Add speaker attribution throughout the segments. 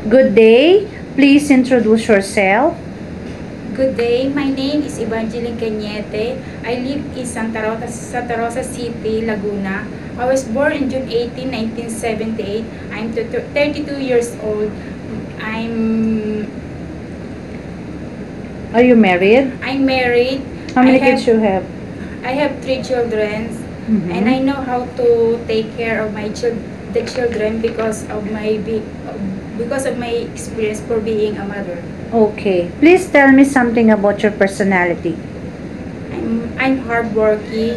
Speaker 1: Good day. Please introduce yourself.
Speaker 2: Good day, my name is Evangeline Cañete. I live in Santa Rosa City, Laguna. I was born in June 18, 1978. I'm 32 years old. I'm
Speaker 1: Are you married?
Speaker 2: I'm married.
Speaker 1: How many kids you have?
Speaker 2: I have 3 children, and I know how to take care of the children because of my experience for being a mother.
Speaker 1: Okay. Please tell me something about your personality.
Speaker 2: I'm hardworking.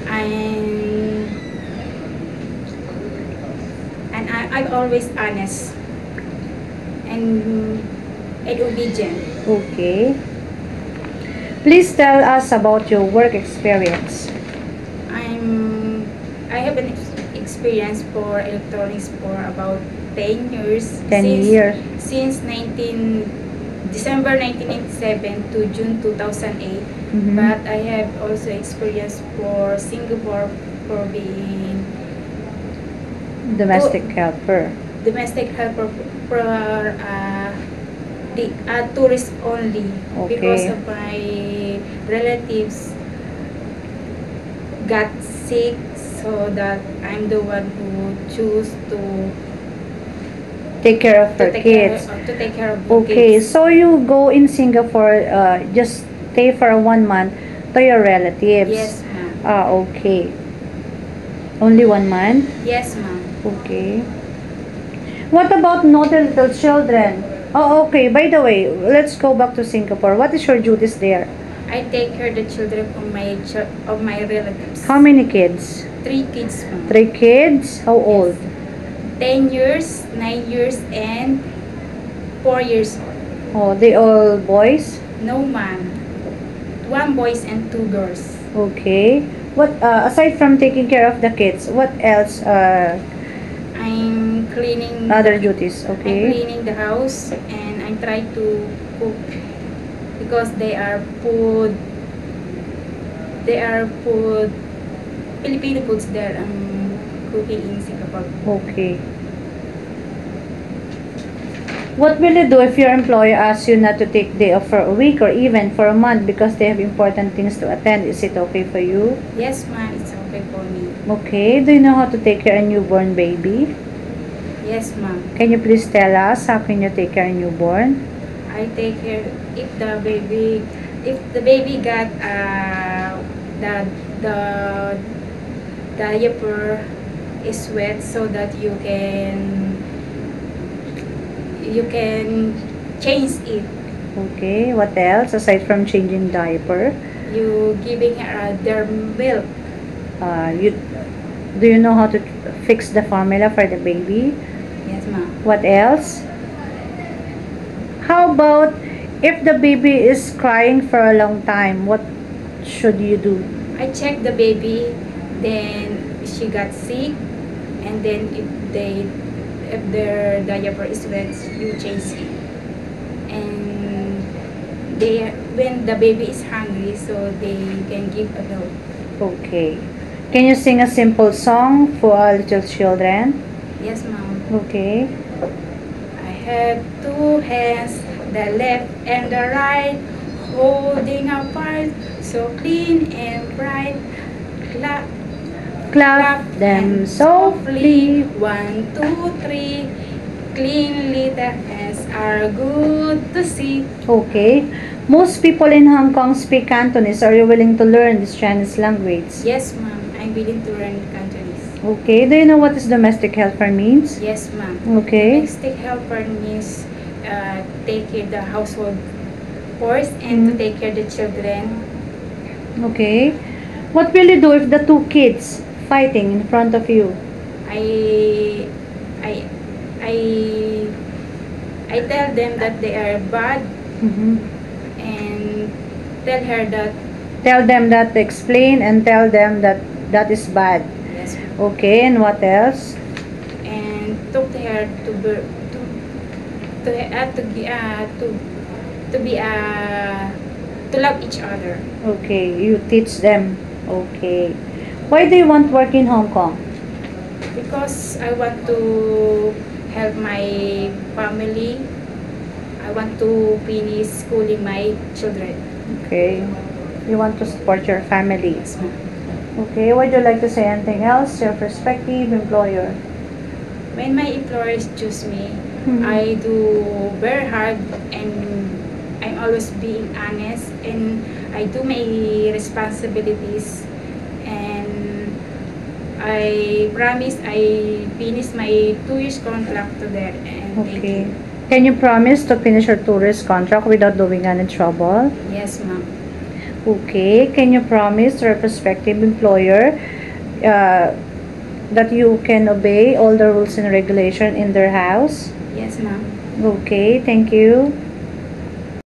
Speaker 2: I'm I'm always honest and obedient.
Speaker 1: Okay. Please tell us about your work experience.
Speaker 2: I have an experience for electronics for about 10 years.
Speaker 1: 10 years.
Speaker 2: Since December 1997 to June 2008. But I have also experience for Singapore for being
Speaker 1: Domestic helper.
Speaker 2: domestic helper for the tourist only.
Speaker 1: Okay.
Speaker 2: Because of my relatives got sick, so that I'm the one who choose to
Speaker 1: take care of her kids.
Speaker 2: To take care of the
Speaker 1: Okay,
Speaker 2: kids.
Speaker 1: so you go in Singapore, just stay for 1 month to your relatives.
Speaker 2: Yes, ma'am.
Speaker 1: Okay. Only 1 month?
Speaker 2: Yes, ma'am.
Speaker 1: Okay. What about naughty little children? Oh, okay. By the way, let's go back to Singapore. What is your duties there?
Speaker 2: I take care of the children of my relatives.
Speaker 1: How many kids?
Speaker 2: 3 kids, ma'am.
Speaker 1: 3 kids? How old?
Speaker 2: 10 years, 9 years, and 4 years old.
Speaker 1: Oh, they all boys?
Speaker 2: No, ma'am. 1 boys and 2 girls.
Speaker 1: Okay. What aside from taking care of the kids, what else
Speaker 2: I'm cleaning
Speaker 1: other duties? Okay.
Speaker 2: I'm cleaning the house, and I'm trying to cook because they are food Filipino foods that I'm cooking in Singapore.
Speaker 1: Okay. What will you do if your employer asks you not to take day off for a week or even for a month because they have important things to attend? Is it okay for you?
Speaker 2: Yes, ma'am, it's okay for me.
Speaker 1: Okay. Do you know how to take care of a newborn baby?
Speaker 2: Yes, ma'am.
Speaker 1: Can you please tell us how can you take care of a newborn?
Speaker 2: I take care if the baby got the diaper is wet, so that you can change it.
Speaker 1: Okay. What else aside from changing diaper?
Speaker 2: You giving her their milk.
Speaker 1: You do you know how to fix the formula for the baby?
Speaker 2: Yes, ma'am.
Speaker 1: What else? How about if the baby is crying for a long time? What should you do?
Speaker 2: I check the baby, then she got sick, and then if their diaper is wet, you change it. And when the baby is hungry, so they can give a milk.
Speaker 1: Okay. Can you sing a simple song for our little children?
Speaker 2: Yes, ma'am.
Speaker 1: Okay.
Speaker 2: I have 2 hands, the left and the right, holding apart, so clean and bright. Clap,
Speaker 1: Clap them softly.
Speaker 2: 1, 2, 3. Clean little hands are good to see.
Speaker 1: Okay. Most people in Hong Kong speak Cantonese. Are you willing to learn this Chinese language?
Speaker 2: Yes, ma'am. I'm willing to learn Cantonese.
Speaker 1: Okay. Do you know what is domestic helper means?
Speaker 2: Yes, ma'am.
Speaker 1: Okay.
Speaker 2: Domestic helper means take care the household chores and to take care the children.
Speaker 1: Okay. What will you do if the 2 kids fighting in front of you?
Speaker 2: I I I I tell them that they are bad, and tell her that
Speaker 1: Tell them that, explain and tell them that that is bad.
Speaker 2: yes,
Speaker 1: Okay, and what else?
Speaker 2: and talk to her to be to love each other.
Speaker 1: Okay, you teach them. Okay. Why do you want work in Hong Kong?
Speaker 2: Because I want to help my family. I want to finish schooling my children.
Speaker 1: Okay. You want to support your family.
Speaker 2: Yes, ma'am.
Speaker 1: Okay. Would you like to say anything else to your prospective employer?
Speaker 2: When my employers choose me,
Speaker 1: Mhm.
Speaker 2: I do very hard and I'm always being honest and I do my responsibilities and I promise I finish my 2 years contract to there and thank
Speaker 1: Okay.
Speaker 2: you.
Speaker 1: Can you promise to finish your tourist contract without doing any trouble?
Speaker 2: Yes, ma'am.
Speaker 1: Okay. Can you promise to your prospective employer uh, that you can obey all the rules and regulation in their house?
Speaker 2: Yes, ma'am.
Speaker 1: Okay. Thank you.